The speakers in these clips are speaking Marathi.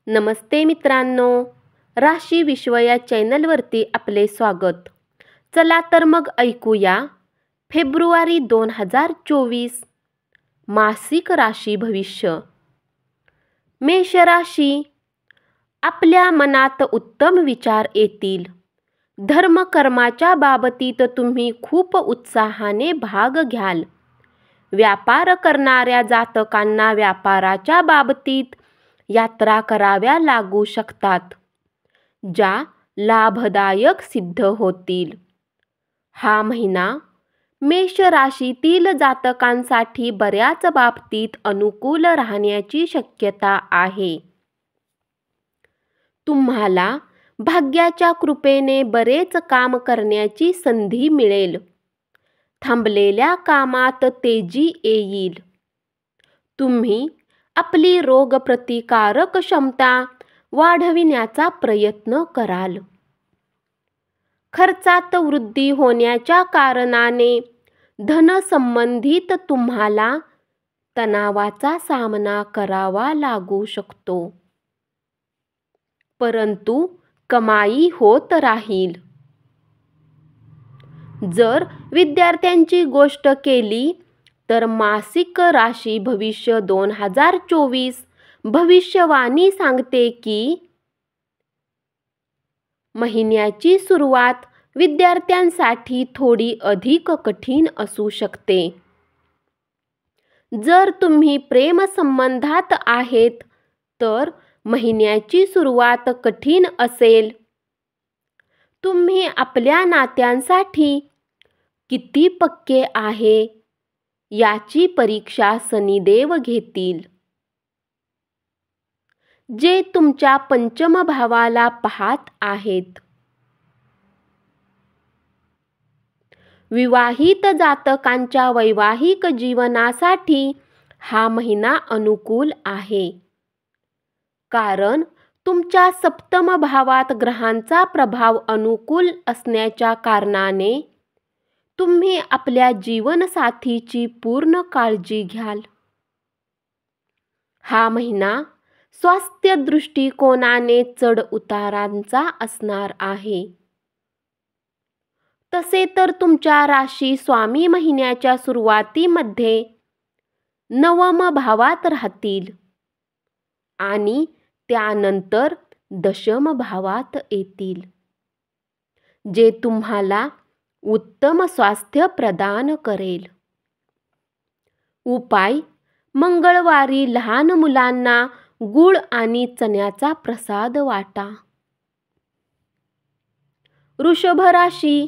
नमस्ते मित्रांनो, राशी विश्व या चॅनलवरती आपले स्वागत. चला तर मग ऐकूया फेब्रुवारी 2024 मासिक राशी भविष्य. मेष राशी, आपल्या मनात उत्तम विचार येतील. धर्मकर्माच्या बाबतीत तुम्ही खूप उत्साहाने भाग घ्याल. व्यापार करणाऱ्या जातकांना व्यापाराच्या बाबतीत यात्रा कराव्या लागू शकतात, ज्या लाभदायक सिद्ध होतील. हा महिना मेष राशीतील जातकांसाठी बऱ्याच बाबतीत अनुकूल राहण्याची शक्यता आहे. तुम्हाला भाग्याच्या कृपेने बरेच काम करण्याची संधी मिळेल. थांबलेल्या कामात तेजी येईल. तुम्ही आपली रोगप्रतिकारक क्षमता वाढविण्याचा प्रयत्न कराल. खर्चात वृद्धी होण्याच्या कारणाने धनसंबंधित तुम्हाला तणावाचा सामना करावा लागू शकतो, परंतु कमाई होत राहील. जर विद्यार्थ्यांची गोष्ट केली तर मासिक राशी भविष्य 2024 भविष्यवाणी सांगते की महिन्याची सुरुवात विद्यार्थ्यांसाठी थोडी अधिक कठीण असू शकते. जर तुम्ही प्रेमसंबंधात आहेत तर महिन्याची सुरुवात कठीण असेल. तुम्ही आपल्या नात्यांसाठी किती पक्के आहे याची परीक्षा शनिदेव घेतील, जे तुमच्या पंचम भावाला पाहत आहेत. विवाहित जातकांच्या वैवाहिक जीवनासाठी हा महिना अनुकूल आहे, कारण तुमच्या सप्तम भावात ग्रहांचा प्रभाव अनुकूल असण्याच्या कारणाने तुम्ही आपल्या जीवनसाथीची पूर्ण काळजी घ्याल. हा महिना स्वास्थ्य दृष्टिकोनाने चढ उतारांचा असणार आहे. तसे तर तुमच्या राशी स्वामी महिन्याच्या सुरुवातीमध्ये नवम भावात राहतील आणि त्यानंतर दशम भावात येतील, जे तुम्हाला उत्तम स्वास्थ्य प्रदान करेल. उपाय: मंगळवारी लहान मुलांना गूळ आणि चण्याचा प्रसाद वाटा. वृषभ राशी,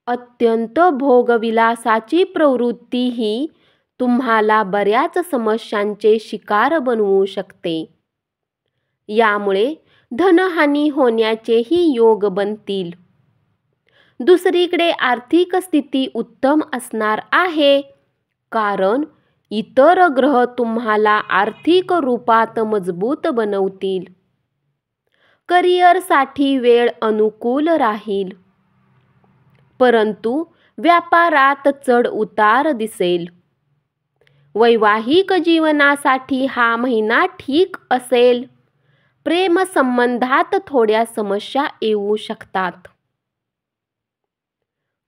अत्यंत भोगविलासाची प्रवृत्ती ही तुम्हाला बऱ्याच समस्यांचे शिकार बनवू शकते. यामुळे धनहानी होण्याचेही योग बनतील. दुसरीकडे आर्थिक स्थिती उत्तम असणार आहे, कारण इतर ग्रह तुम्हाला आर्थिक रूपात मजबूत बनवतील. करिअरसाठी वेळ अनुकूल राहील, परंतु व्यापारात चढ उतार दिसेल. वैवाहिक जीवनासाठी हा महिना ठीक असेल. प्रेम संबंधात थोड्या समस्या येऊ शकतात.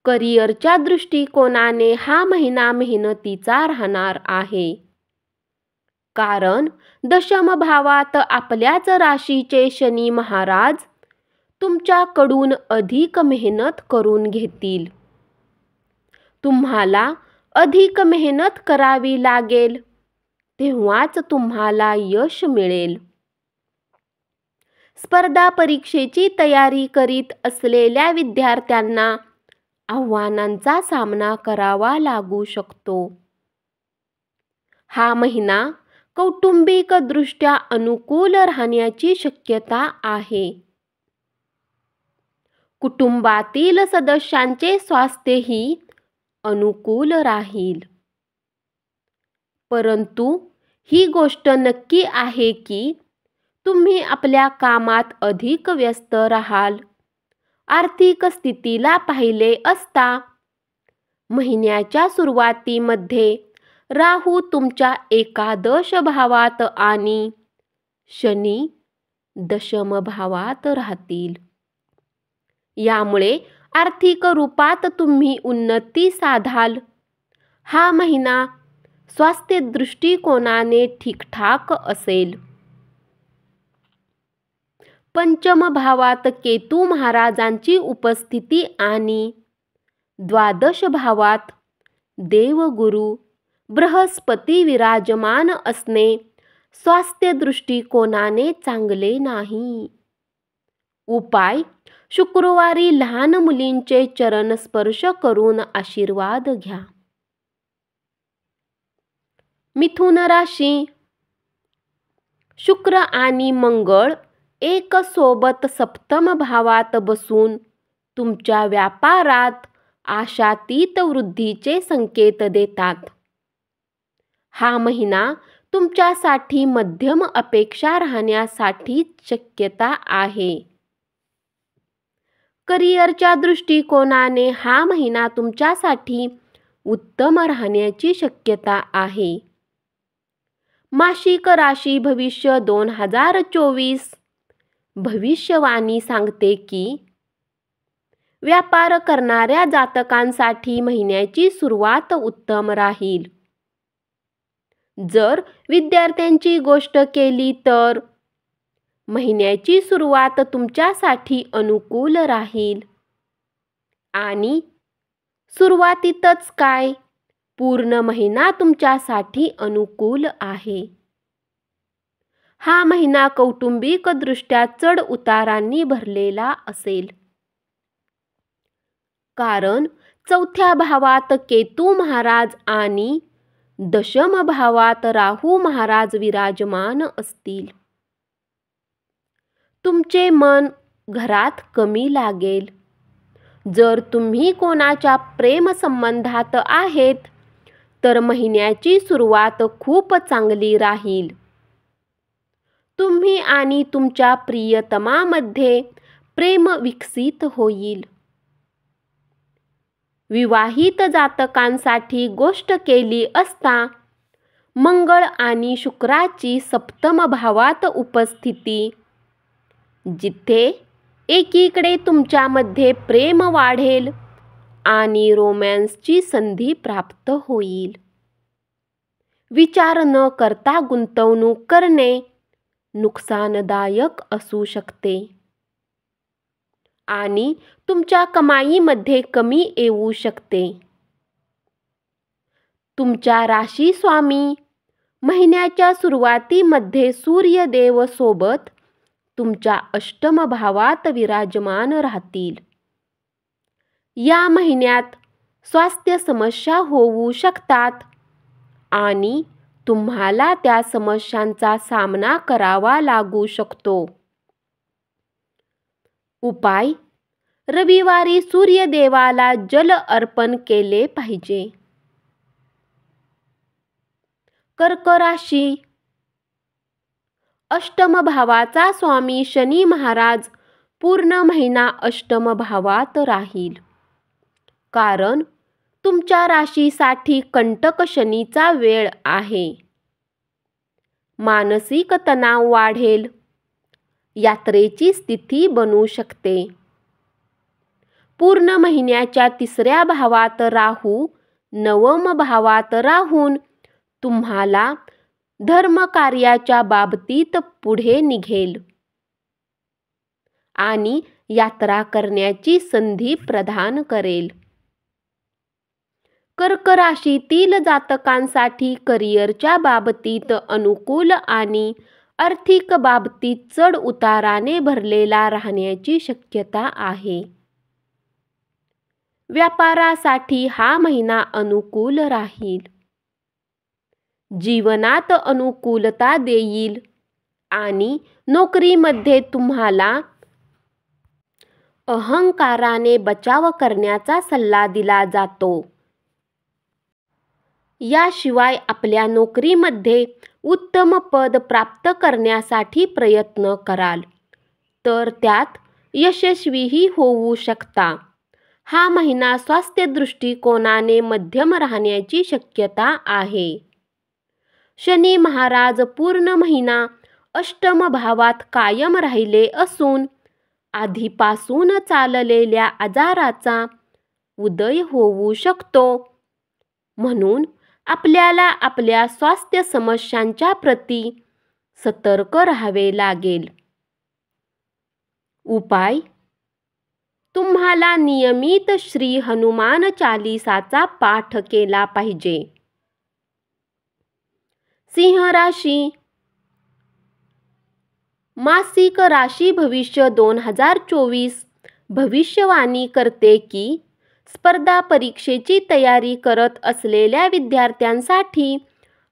करिअरच्या दृष्टिकोनाने हा महिना मेहनतीचा राहणार आहे, कारण दशम भावात आपल्याच राशीचे शनी महाराज तुमच्याकडून अधिक मेहनत करून घेतील. तुम्हाला अधिक मेहनत करावी लागेल, तेव्हाच तुम्हाला यश मिळेल. स्पर्धा परीक्षेची तयारी करीत असलेल्या विद्यार्थ्यांना आव्हानांचा सामना करावा लागू शकतो. हा महिना कौटुंबिक दृष्ट्या अनुकूल राहण्याची शक्यता आहे. कुटुंबातील सदस्यांचे स्वास्थ्यही अनुकूल राहील, परंतु ही गोष्ट नक्की आहे की तुम्ही आपल्या कामात अधिक व्यस्त राहाल. आर्थिक स्थितीला पाहिले असता महिन्याच्या सुरुवातीमध्ये राहू तुमच्या एकादश भावात आणि शनी दशम भावात राहतील. यामुळे आर्थिक रूपात तुम्ही उन्नती साधाल. हा महिना स्वास्थ्य दृष्टिकोनाने ठीकठाक असेल. पंचम भावात केतू महाराजांची उपस्थिती आणि द्वादश भावात देवगुरु बृहस्पती विराजमान असणे स्वास्थ्य दृष्टिकोनाने चांगले नाही. उपाय: शुक्रवारी लहान मुलींचे चरण स्पर्श करून आशीर्वाद घ्या. मिथुन राशी. शुक्र आणि मंगळ एक सोबत सप्तम भावात बसून तुमच्या व्यापारात आशातीत वृद्धीचे संकेत देतात. हा महिना तुमच्यासाठी मध्यम अपेक्षा राहण्यासाठी शक्यता आहे. करिअरच्या दृष्टिकोनाने हा महिना तुमच्यासाठी उत्तम राहण्याची शक्यता आहे. मासिक राशी भविष्य 2024. भविष्यवाणी सांगते की व्यापार करणाऱ्या जातकांसाठी महिन्याची सुरुवात उत्तम राहील. जर विद्यार्थ्यांची गोष्ट केली तर महिन्याची सुरुवात तुमच्यासाठी अनुकूल राहील. आणि सुरुवातीतच काय, पूर्ण महिना तुमच्यासाठी अनुकूल आहे. हा महिना कौटुंबिक दृष्ट्या चढ उतारांनी भरलेला असेल. कारण चौथ्या भावात केतू महाराज आणि दशम भावात राहू महाराज विराजमान असतील. तुमचे मन घरात कमी लागेल. जर तुम्ही कोणाच्या प्रेम संबंधात आहेत तर महिन्याची सुरुवात खूप चांगली राहील. तुम्ही आणि तुमच्या प्रियतमामध्ये प्रेम विकसित होईल. विवाहित जातकांसाठी गोष्ट केली असता मंगळ आणि शुक्राची सप्तम भावात उपस्थिती, जिथे एकीकडे तुमच्यामध्ये प्रेम वाढेल आणि रोमॅन्सची संधी प्राप्त होईल. विचार न करता गुंतवणूक करणे नुकसानदायक असू शकते आणि तुमच्या कमाईमध्ये कमी येऊ शकते. तुमच्या राशी स्वामी महिन्याच्या सुरुवातीमध्ये सूर्यदेव सोबत तुमच्या अष्टम भावात विराजमान राहतील. या महिन्यात स्वास्थ्य समस्या होऊ शकतात आणि तुम्हाला त्या समस्यांचा सामना करावा लागू शकतो. उपाय: रविवारी सूर्यदेवाला जल अर्पण केले पाहिजे. कर्क राशी. अष्टम भावाचा स्वामी शनी महाराज पूर्ण महिना अष्टम भावात राहील. कारण तुमच्या राशीसाठी कंटक शनीचा वेळ आहे. मानसिक तणाव वाढेल. यात्रेची स्थिती बनू शकते. पूर्ण महिन्याच्या तिसऱ्या भावात राहू नवम भावात राहून तुम्हाला धर्मकार्याच्या बाबतीत पुढे निघेल आणि यात्रा करण्याची संधी प्रदान करेल. कर्क राशीतील जातकांसाठी करिअरच्या बाबतीत अनुकूल आणि आर्थिक बाबतीत चढ उताराने भरलेला राहण्याची शक्यता आहे. व्यापारासाठी हा महिना अनुकूल राहील. जीवनात अनुकूलता देईल आणि नोकरीमध्ये तुम्हाला अहंकाराने बचाव करण्याचा सल्ला दिला जातो. याशिवाय आपल्या नोकरीमध्ये उत्तम पद प्राप्त करण्यासाठी प्रयत्न कराल तर त्यात यशस्वीही होऊ शकता. हा महिना स्वास्थ्य दृष्टिकोनाने मध्यम राहण्याची शक्यता आहे. शनी महाराज पूर्ण महिना अष्टम भावात कायम राहिले असून आधीपासून चाललेल्या आजाराचा उदय होऊ शकतो. म्हणून आपल्याला आपल्या स्वास्थ्य समस्यांच्या प्रती सतर्क राहावे लागेल. उपाय: तुम्हाला नियमित श्री हनुमान चालीसाचा पाठ केला पाहिजे. सिंह राशी. मासिक राशी भविष्य 2024 भविष्यवाणी करते की स्पर्धा परीक्षेची तयारी करत असलेल्या विद्यार्थ्यांसाठी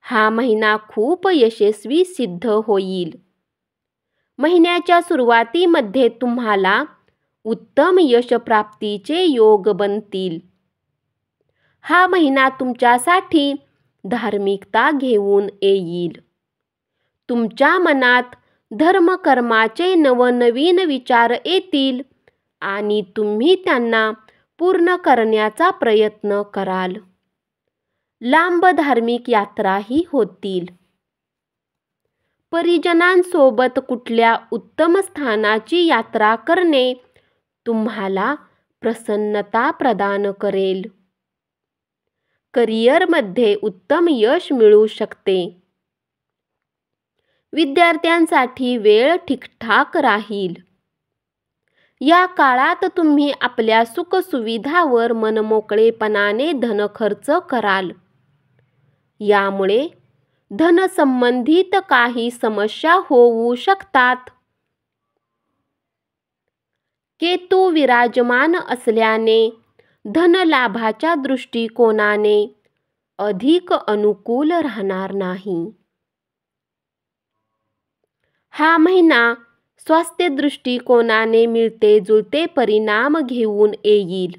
हा महिना खूप यशस्वी सिद्ध होईल. महिन्याच्या सुरुवातीमध्ये तुम्हाला उत्तम यश प्राप्तीचे योग बनतील. हा महिना तुमच्यासाठी धार्मिकता घेऊन येईल. तुमच्या मनात धर्मकर्माचे नवनवीन विचार येतील आणि तुम्ही त्यांना पूर्ण करण्याचा प्रयत्न कराल. लांब धार्मिक यात्राही होतील. परिजनांसोबत कुठल्या उत्तम स्थानाची यात्रा करणे तुम्हाला प्रसन्नता प्रदान करेल. करिअरमध्ये उत्तम यश मिळू शकते. विद्यार्थ्यांसाठी वेळ ठीकठाक राहील. या काळात तुम्ही आपल्या सुखसुविधावर मनमोकळेपणाने धनखर्च कराल. यामुळे धनसंबंधित काही समस्या होऊ शकतात. केतू विराजमान असल्याने धनलाभाच्या दृष्टिकोनाने अधिक अनुकूल राहणार नाही. हा महिना स्वास्थ्य दृष्टिकोनाने मिळते जुळते परिणाम घेऊन येईल.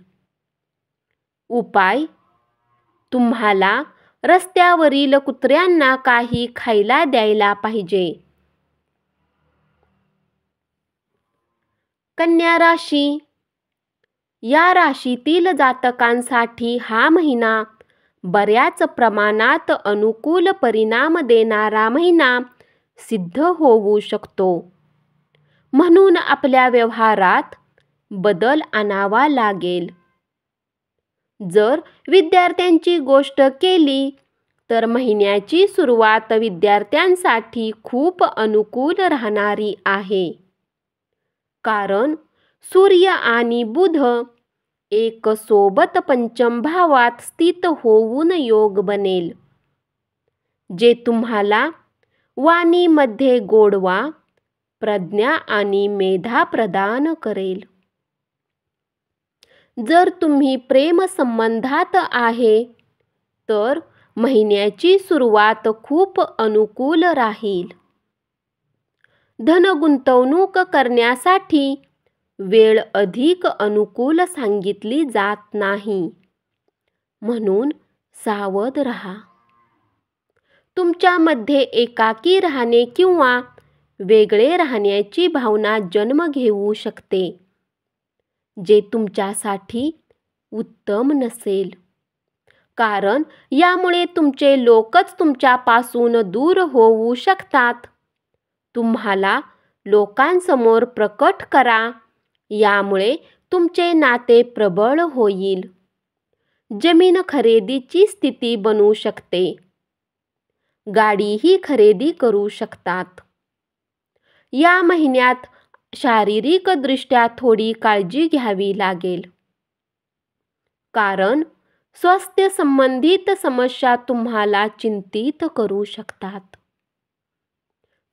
उपाय: तुम्हाला रस्त्यावरील कुत्र्यांना काही खायला द्यायला पाहिजे. कन्या राशी. या राशीतील जातकांसाठी हा महिना बऱ्याच प्रमाणात अनुकूल परिणाम देणारा महिना सिद्ध होऊ शकतो. म्हणून आपल्या व्यवहारात बदल आणावा लागेल. जर विद्यार्थ्यांची गोष्ट केली तर महिन्याची सुरुवात विद्यार्थ्यांसाठी खूप अनुकूल राहणारी आहे. कारण सूर्य आणि बुध एक सोबत पंचम भावात स्थित होऊन योग बनेल, जे तुम्हाला वाणीमध्ये गोडवा, प्रज्ञा आणि मेधा प्रदान करेल. जर तुम्ही प्रेम संबंधात आहे तर महिन्याची सुरुवात खूप अनुकूल राहील. धन गुंतवणूक करण्यासाठी वेळ अधिक अनुकूल सांगितली जात नाही. म्हणून सावध राहा. तुमच्यामध्ये एकाकी राहणे किंवा वेगळे राहण्याची भावना जन्म घेऊ शकते, जे तुमच्यासाठी उत्तम नसेल. कारण यामुळे तुमचे लोकच तुमच्यापासून दूर होऊ शकतात. तुम्हाला लोकांसमोर प्रकट करा. यामुळे तुमचे नाते प्रबळ होईल. जमीन खरेदीची स्थिती बनू शकते. गाडीही खरेदी करू शकतात. या महिन्यात शारीरिकदृष्ट्या थोडी काळजी घ्यावी लागेल. कारण स्वास्थ्य संबंधित समस्या तुम्हाला चिंतित करू शकतात.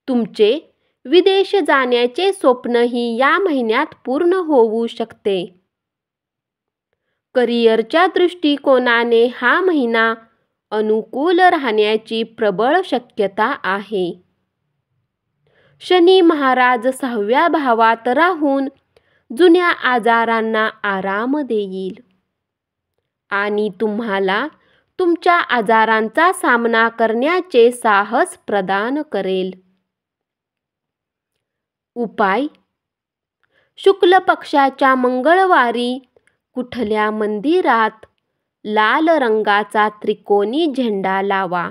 तुमचे विदेश जाण्याचे स्वप्नही या महिन्यात पूर्ण होऊ शकते. करिअरच्या दृष्टिकोनाने हा महिना अनुकूल राहण्याची प्रबळ शक्यता आहे. शनी महाराज 6व्या भावात राहून जुन्या आजारांना आराम देईल आणि तुम्हाला तुमच्या आजारांचा सामना करण्याचे साहस प्रदान करेल. उपाय: शुक्ल पक्षाच्या मंगळवारी कुठल्या मंदिरात लाल रंगाचा त्रिकोणी झेंडा लावा.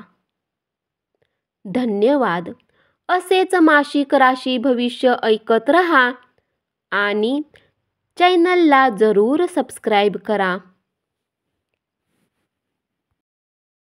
धन्यवाद. असेच मासिक राशी भविष्य ऐकत रहा आणि चॅनलला जरूर सबस्क्राईब करा.